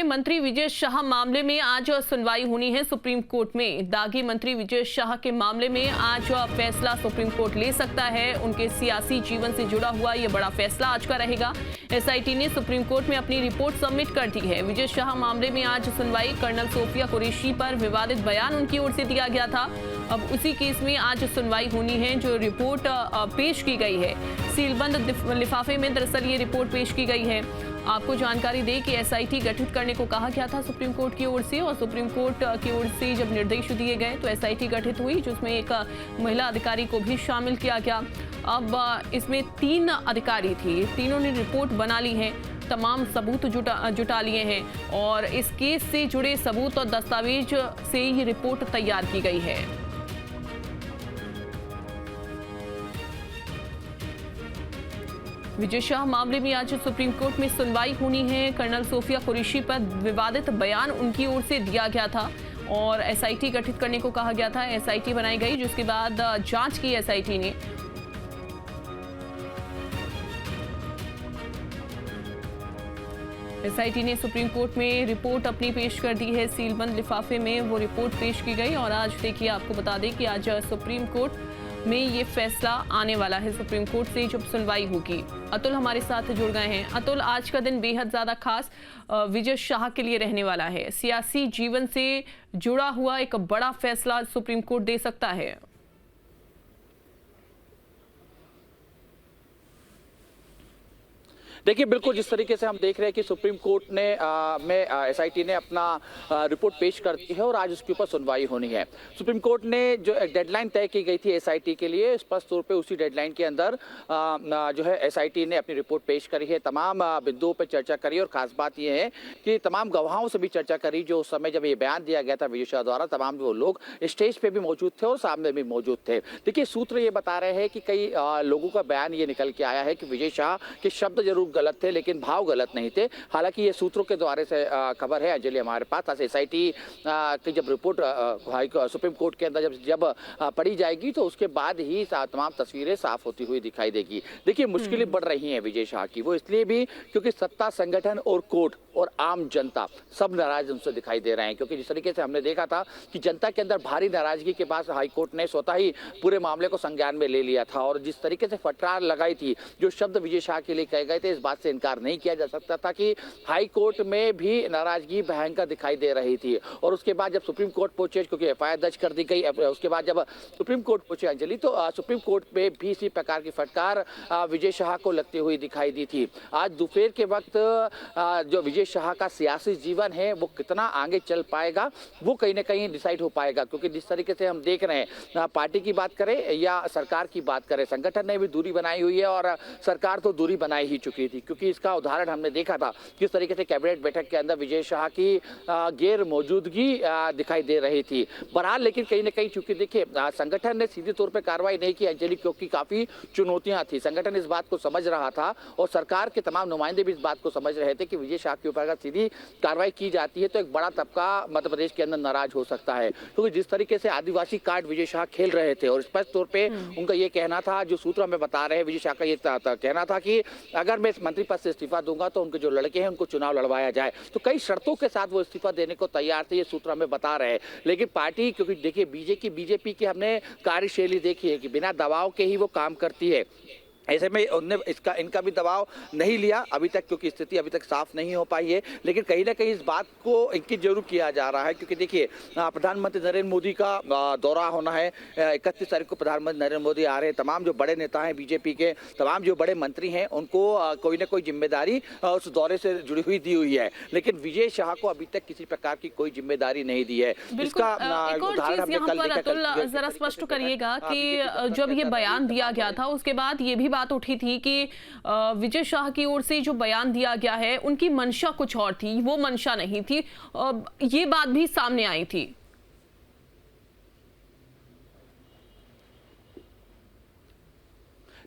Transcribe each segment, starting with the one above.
मंत्री विजय शाह मामले में आज सुनवाई होनी है सुप्रीम कोर्ट में। दागी मंत्री विजय शाह के मामले में आज फैसला सुप्रीम कोर्ट ले सकता है। उनके सियासी जीवन से जुड़ा हुआ यह बड़ा फैसला आज का रहेगा। एसआईटी ने सुप्रीम कोर्ट में अपनी रिपोर्ट सबमिट कर दी है। विजय शाह मामले में आज सुनवाई। कर्नल सोफिया कुरैशी पर विवादित बयान उनकी ओर से दिया गया था। अब उसी केस में आज सुनवाई होनी है। जो रिपोर्ट पेश की गई है, सीलबंद लिफाफे में दरअसल ये रिपोर्ट पेश की गई है। आपको जानकारी दें कि एसआईटी गठित करने को कहा गया था सुप्रीम कोर्ट की ओर से, और सुप्रीम कोर्ट की ओर से जब निर्देश दिए गए तो एसआईटी गठित हुई, जिसमें एक महिला अधिकारी को भी शामिल किया गया। अब इसमें 3 अधिकारी थी, तीनों ने रिपोर्ट बना ली है, तमाम सबूत जुटा लिए हैं और इस केस से जुड़े सबूत और दस्तावेज से ये रिपोर्ट तैयार की गई है। विजय शाह मामले में आज सुप्रीम कोर्ट में सुनवाई होनी है। कर्नल सोफिया कुरैशी पर विवादित बयान उनकी ओर से दिया गया था और एसआईटी गठित करने को कहा गया था। एसआईटी बनाई गई, जिसके बाद जांच की एसआईटी ने। एसआईटी ने सुप्रीम कोर्ट में रिपोर्ट अपनी पेश कर दी है। सीलबंद लिफाफे में वो रिपोर्ट पेश की गई और आज देखिए, आपको बता दें कि आज सुप्रीम कोर्ट में ये फैसला आने वाला है। सुप्रीम कोर्ट से जब सुनवाई होगी। अतुल हमारे साथ जुड़ गए हैं। अतुल, आज का दिन बेहद ज्यादा खास विजय शाह के लिए रहने वाला है। सियासी जीवन से जुड़ा हुआ एक बड़ा फैसला सुप्रीम कोर्ट दे सकता है। देखिए, बिल्कुल जिस तरीके से हम देख रहे हैं कि सुप्रीम कोर्ट ने एसआईटी ने अपना रिपोर्ट पेश कर दी है और आज उसके ऊपर सुनवाई होनी है। सुप्रीम कोर्ट ने जो एक डेडलाइन तय की गई थी एसआईटी के लिए, स्पष्ट तौर पे उसी डेडलाइन के अंदर जो है एसआईटी ने अपनी रिपोर्ट पेश करी है। तमाम बिंदुओं पर चर्चा करी और खास बात यह है कि तमाम गवाहों से भी चर्चा करी जो उस समय जब ये बयान दिया गया था विजय शाह द्वारा। तमाम वो लोग स्टेज पे भी मौजूद थे और सामने भी मौजूद थे। देखिए, सूत्र ये बता रहे हैं कि कई लोगों का बयान ये निकल के आया है कि विजय शाह के शब्द जरूर गलत थे लेकिन भाव गलत नहीं थे। हालांकि ये सूत्रों के द्वारा से खबर है अंजलि हमारे पास। एसआईटी की जब रिपोर्ट सुप्रीम कोर्ट के अंदर जब पढ़ी जाएगी तो उसके बाद ही तमाम तस्वीरें साफ होती हुई दिखाई देगी। देखिए, मुश्किलें बढ़ रही हैं विजय शाह की, वो इसलिए भी क्योंकि सत्ता, संगठन और कोर्ट और आम जनता सब नाराज उनसे दिखाई दे रहे हैं। क्योंकि जिस तरीके से हमने देखा था कि जनता के अंदर भारी नाराजगी के बाद हाईकोर्ट ने स्वतः ही पूरे मामले को संज्ञान में ले लिया था और जिस तरीके से फटकार लगाई थी, जो शब्द विजय शाह के लिए कहे गए थे, इस बात से इनकार नहीं किया जा सकता था कि हाई कोर्ट में भी नाराजगी भयंकर दिखाई दे रही थी। और उसके बाद जब सुप्रीम कोर्ट पहुंचे, क्योंकि एफआईआर दर्ज कर दी गई, उसके बाद जब सुप्रीम कोर्ट पहुंचे अंजलि, तो सुप्रीम कोर्ट में भी इसी प्रकार की फटकार विजय शाह को लगती हुई दिखाई दी थी। आज दोपहर के वक्त जो विजय शाह का सियासी जीवन है वो कितना आगे चल पाएगा, वो कहीं ना कहीं डिसाइड हो पाएगा। क्योंकि जिस तरीके से हम देख रहे हैं, पार्टी की बात करें या सरकार की बात करें, संगठन ने भी दूरी बनाई हुई है और सरकार तो दूरी बनाई ही चुकी थी। क्योंकि इसका उदाहरण हमने देखा था किस तरीके से कैबिनेट बैठक के अंदर विजय शाह की गैर मौजूदगी दिखाई दे रही थी। बहरहाल लेकिन कहीं ना कहीं चूंकि देखिए संगठन ने सीधे तौर पे कार्रवाई नहीं की अंजलि, क्योंकि काफी चुनौतियां थी। संगठन इस बात को समझ रहा था और सरकार के तमाम नुमाइंदे भी इस बात को समझ रहे थे कि विजय शाह के ऊपर अगर सीधी कार्रवाई की जाती है तो एक बड़ा तबका मध्य प्रदेश के अंदर नाराज हो सकता है। क्योंकि जिस तरीके से आदिवासी कार्ड विजय शाह खेल रहे थे और स्पष्ट तौर पर उनका ये कहना था, जो सूत्र हमें बता रहे हैं, विजय शाह का ये कहना था कि अगर मैं इस मंत्री पद से इस्तीफा दूंगा तो उनके जो लड़के हैं उनको चुनाव लड़वाया जाए। तो कई शर्तों के साथ वो इस्तीफा देने को तैयार थे, ये सूत्र हमें बता रहे हैं। लेकिन पार्टी, क्योंकि देखिए बीजेपी की हमने कार्यशैली देखी है कि बिना दबाव के ही वो काम करती है। ऐसे में उन्होंने इनका भी दबाव नहीं लिया अभी तक, क्योंकि स्थिति अभी तक साफ नहीं हो पाई है। लेकिन कहीं ना कहीं इस बात को इनकी जरूर किया जा रहा है, क्योंकि देखिए प्रधानमंत्री नरेंद्र मोदी का दौरा होना है। 31 तारीख को प्रधानमंत्री नरेंद्र मोदी आ रहे हैं। तमाम जो बड़े नेता हैं बीजेपी के, तमाम जो बड़े मंत्री हैं, उनको कोई ना कोई जिम्मेदारी उस दौरे से जुड़ी हुई दी हुई है। लेकिन विजय शाह को अभी तक किसी प्रकार की कोई जिम्मेदारी नहीं दी है। इसका उदाहरण हमने कल देखा। जरा स्पष्ट करिएगा कि जब ये बयान दिया गया था उसके बाद ये भी बात उठी थी कि विजय शाह की ओर से जो बयान दिया गया है उनकी मंशा कुछ और थी, वो मंशा नहीं थी। ये बात भी सामने आई थी।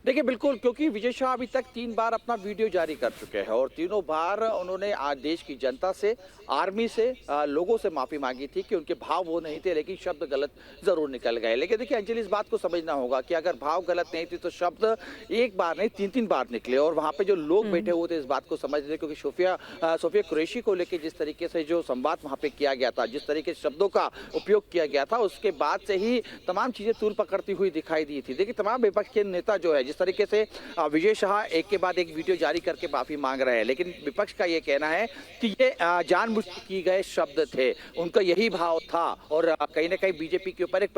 देखिए बिल्कुल, क्योंकि विजय शाह अभी तक 3 बार अपना वीडियो जारी कर चुके हैं और तीनों बार उन्होंने आज देश की जनता से, आर्मी से, लोगों से माफी मांगी थी कि उनके भाव वो नहीं थे, लेकिन शब्द गलत जरूर निकल गए। लेकिन देखिए अंजलि, इस बात को समझना होगा कि अगर भाव गलत नहीं थे तो शब्द एक बार नहीं 3-3 बार निकले और वहां पे जो लोग बैठे हुए थे इस बात को समझ रहे, क्योंकि सोफिया कुरैशी को लेकर जिस तरीके से जो संवाद वहां पे किया गया था, जिस तरीके से शब्दों का उपयोग किया गया था, उसके बाद से ही तमाम चीजें तूल पकड़ती हुई दिखाई दी थी। देखिए तमाम विपक्ष के नेता जो है जिस तरीके से विजय शाह एक के बाद एक वीडियो जारी करके माफी मांग रहे हैं, लेकिन विपक्ष का ये कहना है कि ये जानबूझ के किए गए शब्द थे, उनका यही भाव था और कहीं ना कहीं बीजेपी के ऊपर एक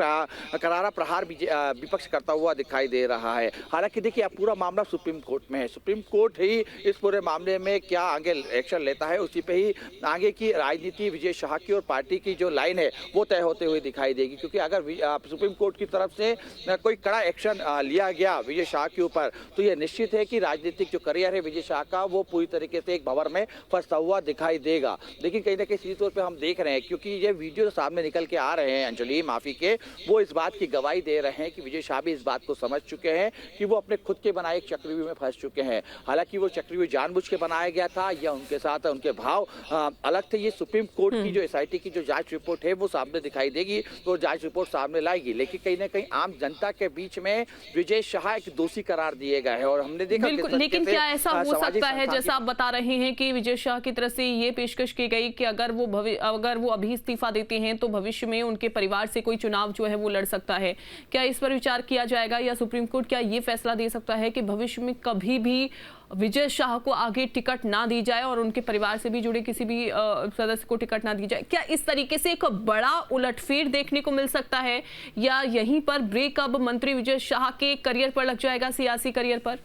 करारा प्रहार विपक्ष करता हुआ दिखाई दे रहा है। हालांकि देखिए अब पूरा मामला सुप्रीम कोर्ट में है, सुप्रीम कोर्ट ही इस पूरे मामले में क्या आगे एक्शन लेता है उसी पे ही आगे की राजनीति विजय शाह की और पार्टी की जो लाइन है वो तय होते हुए दिखाई देगी। क्योंकि अगर सुप्रीम कोर्ट की तरफ से कोई कड़ा एक्शन लिया गया विजय शाह के ऊपर तो यह निश्चित है कि राजनीतिक जो करियर है विजय शाह का वो पूरी तरीके से एक भंवर में फंसता हुआ दिखाई देगा। लेकिन कहीं ना कहीं सीधे तौर पे हम देख रहे हैं, क्योंकि ये वीडियो सामने निकल के आ रहे हैं अंजलि माफी के, वो इस बात की गवाही दे रहे हैं कि विजय शाह भी इस बात को समझ चुके हैं कि वो अपने खुद के बनाए एक चक्रव्यूह में फंस चुके हैं। हालांकि वो चक्रव्यूह जानबूझ के बनाया गया था या उनके साथ उनके भाव अलग थे, ये सुप्रीम कोर्ट की जो एसआईटी की जो जांच रिपोर्ट है वो सामने दिखाई देगी, वो जांच रिपोर्ट सामने लाएगी। लेकिन कहीं ना कहीं आम जनता के बीच में विजय शाह एक दोषी करार दिए गए हैं और हमने देखा बिल्कुल, लेकिन क्या ऐसा हो सकता है जैसा आप बता रहे हैं कि विजय शाह की तरफ से ये पेशकश की गई कि अगर वो अभी इस्तीफा देते हैं तो भविष्य में उनके परिवार से कोई चुनाव जो है वो लड़ सकता है, क्या इस पर विचार किया जाएगा या सुप्रीम कोर्ट क्या ये फैसला दे सकता है कि भविष्य में कभी भी विजय शाह को आगे टिकट ना दी जाए और उनके परिवार से भी जुड़े किसी भी सदस्य को टिकट ना दी जाए? क्या इस तरीके से एक बड़ा उलटफेर देखने को मिल सकता है या यहीं पर ब्रेक अब मंत्री विजय शाह के करियर पर लग जाएगा, सियासी करियर पर?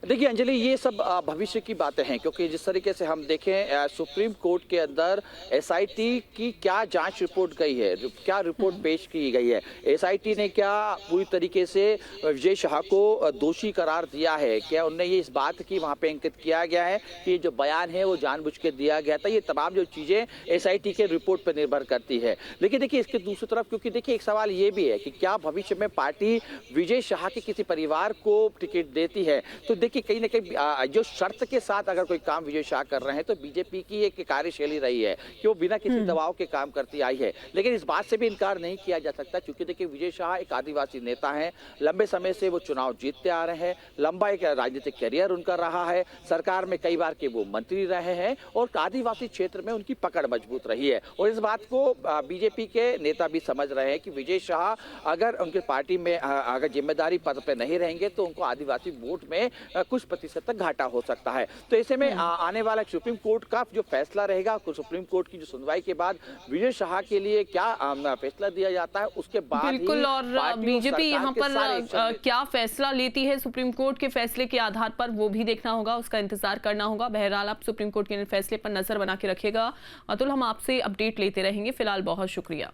देखिए अंजलि, ये सब भविष्य की बातें हैं, क्योंकि जिस तरीके से हम देखें सुप्रीम कोर्ट के अंदर एसआईटी की क्या जांच रिपोर्ट गई है, क्या रिपोर्ट पेश की गई है, एसआईटी ने क्या पूरी तरीके से विजय शाह को दोषी करार दिया है, क्या उनने ये इस बात की वहां पे अंकित किया गया है कि जो बयान है वो जानबूझ के दिया गया था, ये तमाम जो चीजें एसआईटी के रिपोर्ट पर निर्भर करती है। लेकिन देखिए इसके दूसरी तरफ, क्योंकि देखिए एक सवाल ये भी है कि क्या भविष्य में पार्टी विजय शाह के किसी परिवार को टिकट देती है, तो कि कहीं ना कहीं जो शर्त के साथ अगर कोई काम विजय शाह कर रहे हैं तो बीजेपी की एक कार्यशैली रही है कि वो बिना किसी दबाव के काम करती आई है। लेकिन इस बात से भी इनकार नहीं किया जा सकता, क्योंकि देखिए विजय शाह एक आदिवासी नेता हैं, लंबे समय से वो चुनाव जीतते आ रहे हैं, लंबा एक राजनीतिक करियर उनका रहा है, सरकार में कई बार के वो मंत्री रहे हैं और आदिवासी क्षेत्र में उनकी पकड़ मजबूत रही है। और इस बात को बीजेपी के नेता भी समझ रहे हैं कि विजय शाह अगर उनकी पार्टी में अगर जिम्मेदारी पद पर नहीं रहेंगे तो उनको आदिवासी वोट में कुछ प्रतिशत तक घाटा हो सकता है। तो ऐसे में आने वाला सुप्रीम कोर्ट का जो फैसला रहेगा, सुप्रीम कोर्ट की जो सुनवाई के बाद विजय शाह के लिए क्या फैसला दिया जाता है उसके बाद बिल्कुल, और बीजेपी यहाँ पर क्या फैसला लेती है सुप्रीम कोर्ट के फैसले के आधार पर वो भी देखना होगा, उसका इंतजार करना होगा। बहरहाल आप सुप्रीम कोर्ट के फैसले पर नजर बना के रखिएगा अतुल, हम आपसे अपडेट लेते रहेंगे। फिलहाल बहुत शुक्रिया।